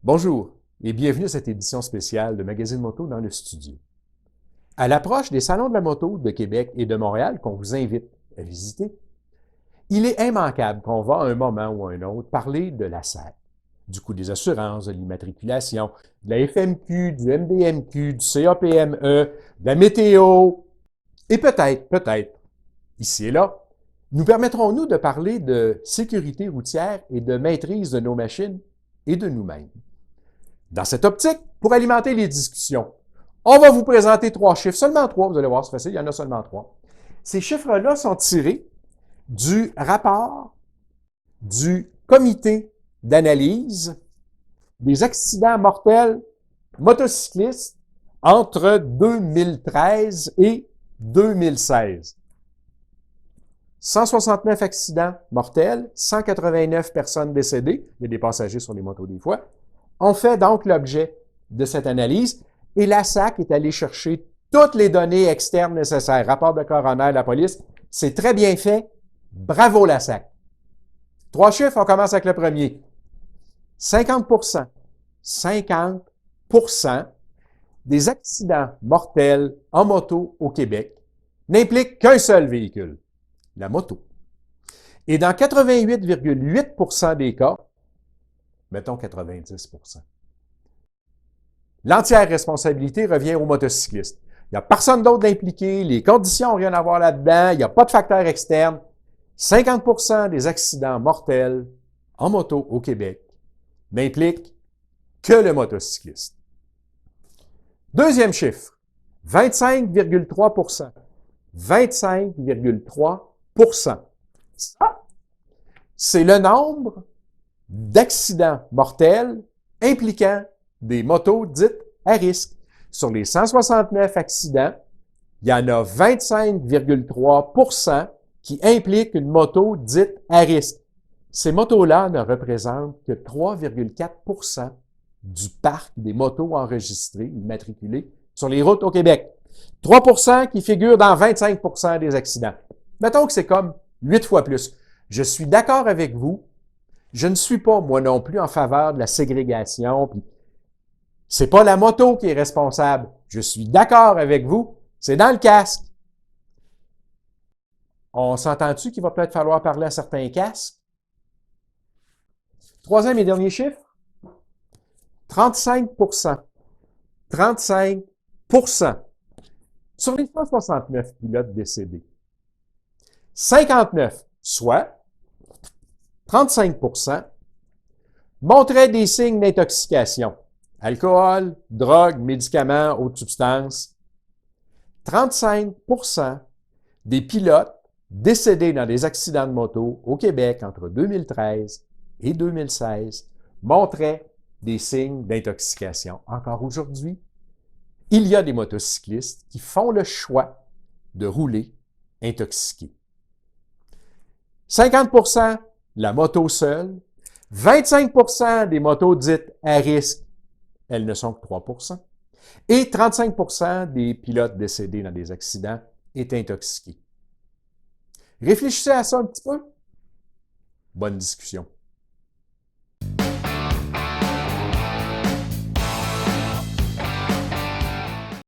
Bonjour et bienvenue à cette édition spéciale de Magazine Moto dans le studio. À l'approche des salons de la moto de Québec et de Montréal qu'on vous invite à visiter, il est immanquable qu'on va à un moment ou à un autre parler de la SAC, du coût des assurances, de l'immatriculation, de la FMQ, du MDMQ, du CAPME, de la météo, et peut-être, ici et là, nous permettrons-nous de parler de sécurité routière et de maîtrise de nos machines et de nous-mêmes. Dans cette optique, pour alimenter les discussions, on va vous présenter 3 chiffres, seulement 3, vous allez voir, c'est facile, il y en a seulement 3. Ces chiffres-là sont tirés du rapport du comité d'analyse des accidents mortels motocyclistes entre 2013 et 2016. 169 accidents mortels, 189 personnes décédées, il y a des passagers sur les motos des fois, ont fait donc l'objet de cette analyse et la SAC est allée chercher toutes les données externes nécessaires. Rapport de coroner, de la police, c'est très bien fait. Bravo la SAC. 3 chiffres, on commence avec le premier. 50%, 50% des accidents mortels en moto au Québec n'impliquent qu'un seul véhicule, la moto. Et dans 88,8% des cas, mettons 90%, l'entière responsabilité revient aux motocyclistes. Il n'y a personne d'autre d'impliqué, les conditions n'ont rien à voir là-dedans, il n'y a pas de facteur externe. 50% des accidents mortels en moto au Québec n'impliquent que le motocycliste. Deuxième chiffre, 25,3%. 25,3%. Ça, c'est le nombre d'accidents mortels impliquant des motos dites à risque. Sur les 169 accidents, il y en a 25,3% qui impliquent une moto dite à risque. Ces motos-là ne représentent que 3,4% du parc des motos enregistrées, immatriculées, sur les routes au Québec. 3% qui figurent dans 25% des accidents. Mettons que c'est comme 8 fois plus. Je suis d'accord avec vous. Je ne suis pas, moi non plus, en faveur de la ségrégation. Puis c'est pas la moto qui est responsable. Je suis d'accord avec vous. C'est dans le casque. On s'entend-tu qu'il va peut-être falloir parler à certains casques? Troisième et dernier chiffre. 35%. 35%. Sur les 169 pilotes décédés. 59, soit 35%, montraient des signes d'intoxication. Alcool, drogue, médicaments, autres substances. 35% des pilotes décédés dans des accidents de moto au Québec entre 2013 et 2016 montraient des signes d'intoxication. Encore aujourd'hui, il y a des motocyclistes qui font le choix de rouler intoxiqués. 50% la moto seule, 25% des motos dites à risque, elles ne sont que 3%, et 35% des pilotes décédés dans des accidents est intoxiqués. Réfléchissez à ça un petit peu. Bonne discussion.